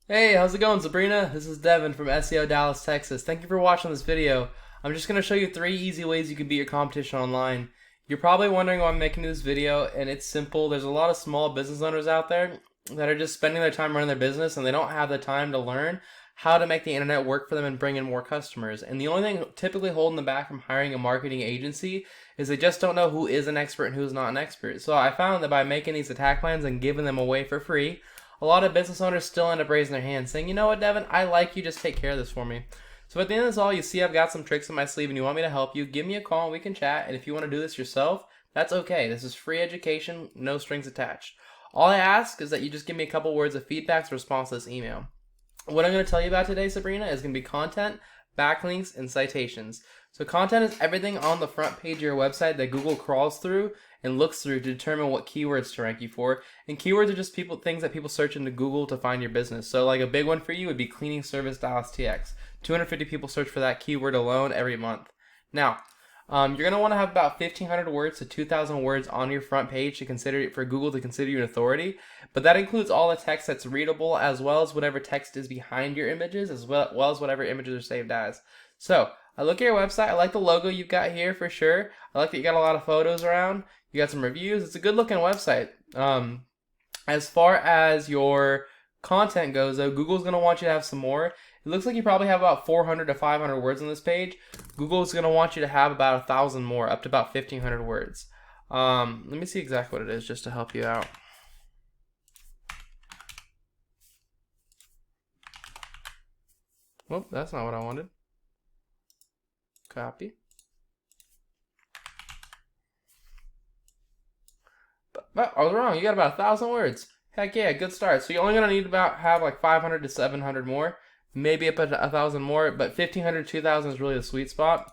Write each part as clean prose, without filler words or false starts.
Hey, how's it going, Sabrina? This is Devin from SEO Dallas, Texas. Thank you for watching this video. I'm just going to show you 3 easy ways you can beat your competition online. You're probably wondering why I'm making this video, and it's simple. There's a lot of small business owners out there that are just spending their time running their business, and they don't have the time to learn how to make the internet work for them and bring in more customers. And the only thing typically holding them back from hiring a marketing agency is they just don't know who is an expert and who's not an expert. So I found that by making these attack plans and giving them away for free, a lot of business owners still end up raising their hands saying, you know what, Devin, I like you, just take care of this for me. So at the end of this all, you see I've got some tricks in my sleeve and you want me to help you, give me a call and we can chat. And if you want to do this yourself, that's okay. This is free education, no strings attached. All I ask is that you just give me a couple words of feedback in response to this email. What I'm going to tell you about today, Sabrina, is going to be content, backlinks, and citations. So content is everything on the front page of your website that Google crawls through and looks through to determine what keywords to rank you for. And keywords are just things that people search into Google to find your business. So like a big one for you would be cleaning service Dallas TX. 250 people search for that keyword alone every month. Now, you're going to want to have about 1,500 words to 2,000 words on your front page to consider for Google to consider you an authority. But that includes all the text that's readable, as well as whatever text is behind your images, as well as whatever images are saved as. So I look at your website. I like the logo you've got here for sure. I like that you got a lot of photos around. You got some reviews. It's a good looking website. As far as your content goes, though, Google's going to want you to have some more. It looks like you probably have about 400 to 500 words on this page. Google's going to want you to have about 1,000 more, up to about 1,500 words. Let me see exactly what it is just to help you out. Well, that's not what I wanted. Copy. But I was wrong. You got about 1,000 words. Heck yeah, good start. So you're only going to need have like 500 to 700 more. Maybe up to 1,000 more, but 1,500 to 2,000 is really the sweet spot.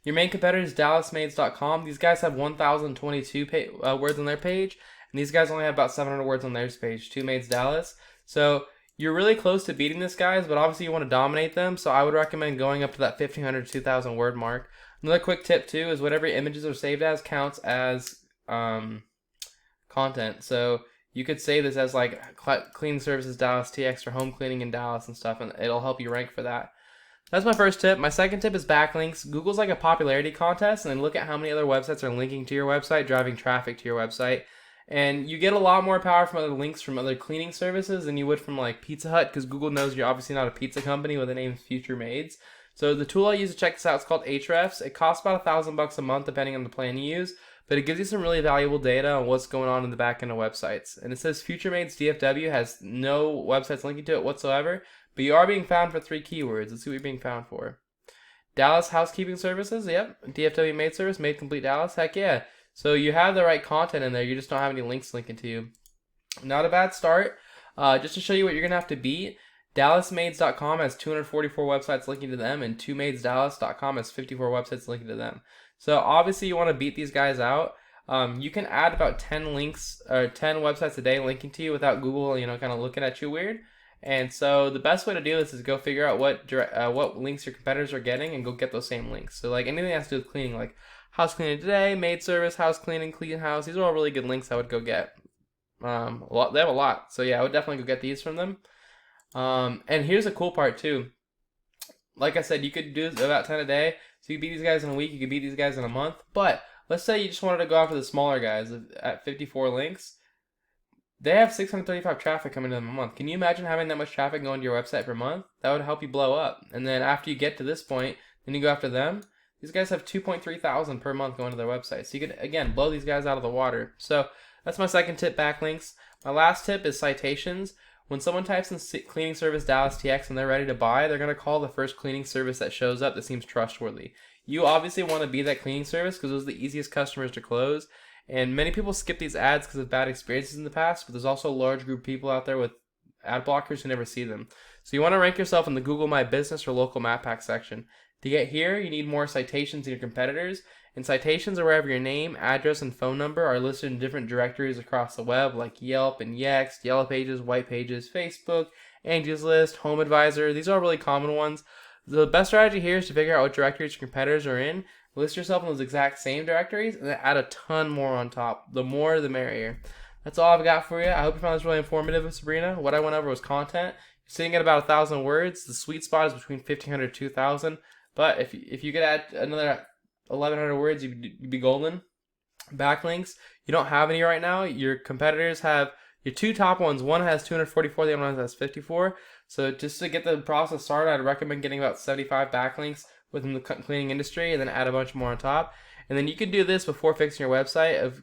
Your main competitor is DallasMaids.com. These guys have 1,022 words on their page, and these guys only have about 700 words on their page. 2Maids Dallas. So you're really close to beating this guys, but obviously you want to dominate them. So I would recommend going up to that 1,500 to 2,000 word mark. Another quick tip too is whatever images are saved as counts as content. So you could say this as like cleaning services Dallas TX or home cleaning in Dallas and stuff, and it'll help you rank for that. That's my first tip. My second tip is backlinks. Google's like a popularity contest, and then look at how many other websites are linking to your website, driving traffic to your website. And you get a lot more power from other links from other cleaning services than you would from like Pizza Hut, because Google knows you're obviously not a pizza company with the name Future Maids. So the tool I use to check this out is called Ahrefs. It costs about $1,000 a month depending on the plan you use, but it gives you some really valuable data on what's going on in the back end of websites. And it says Future Maids DFW has no websites linking to it whatsoever, but you are being found for 3 keywords. Let's see what you're being found for. Dallas Housekeeping Services, yep. DFW Maid Service, Maid Complete Dallas, heck yeah. So you have the right content in there, you just don't have any links linking to you. Not a bad start. Just to show you what you're going to have to beat, DallasMaids.com has 244 websites linking to them, and 2MaidsDallas.com has 54 websites linking to them. So obviously you want to beat these guys out. You can add about 10 links or 10 websites a day linking to you without Google, kind of looking at you weird. And so the best way to do this is go figure out what links your competitors are getting and go get those same links. So like anything that has to do with cleaning, like house cleaning today, maid service, house cleaning, clean house. These are all really good links I would go get. They have a lot. So yeah, I would definitely go get these from them. And here's the cool part too. Like I said, you could do about 10 a day. So you could beat these guys in a week, you could beat these guys in a month. But let's say you just wanted to go after the smaller guys at 54 links. They have 635 traffic coming to them a month. Can you imagine having that much traffic going to your website per month? That would help you blow up. And then after you get to this point, then you go after them. These guys have 2.3 thousand per month going to their website. So you could, again, blow these guys out of the water. So that's my second tip, backlinks. My last tip is citations. When someone types in cleaning service Dallas TX and they're ready to buy, they're going to call the first cleaning service that shows up that seems trustworthy. You obviously want to be that cleaning service because those are the easiest customers to close. And many people skip these ads because of bad experiences in the past, but there's also a large group of people out there with ad blockers who never see them. So you want to rank yourself in the Google My Business or local map pack section. To get here, you need more citations than your competitors. And citations are wherever your name, address, and phone number are listed in different directories across the web, like Yelp and Yext, Yellow Pages, White Pages, Facebook, Angie's List, Home Advisor. These are really common ones. The best strategy here is to figure out what directories your competitors are in, list yourself in those exact same directories, and then add a ton more on top. The more, the merrier. That's all I've got for you. I hope you found this really informative, Sabrina. What I went over was content. You're sitting at about 1,000 words. The sweet spot is between 1,500 to 2,000. But if you could add another 1,100 words, you'd be golden. Backlinks, you don't have any right now. Your competitors have your two top ones. One has 244, the other one has 54. So just to get the process started, I'd recommend getting about 75 backlinks within the cleaning industry, and then add a bunch more on top. And then you can do this before fixing your website of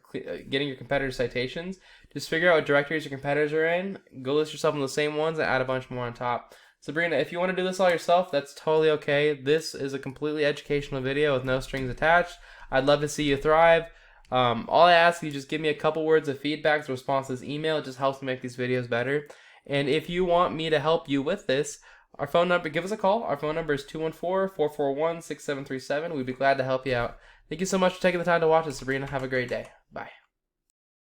getting your competitors' citations. Just figure out what directories your competitors are in, go list yourself in the same ones, and add a bunch more on top. Sabrina, if you want to do this all yourself, that's totally okay. This is a completely educational video with no strings attached. I'd love to see you thrive. All I ask you, just give me a couple words of feedback, response to this email. It just helps me make these videos better. And if you want me to help you with this, our phone number, give us a call. Our phone number is 214-441-6737. We'd be glad to help you out. Thank you so much for taking the time to watch this, Sabrina. Have a great day. Bye.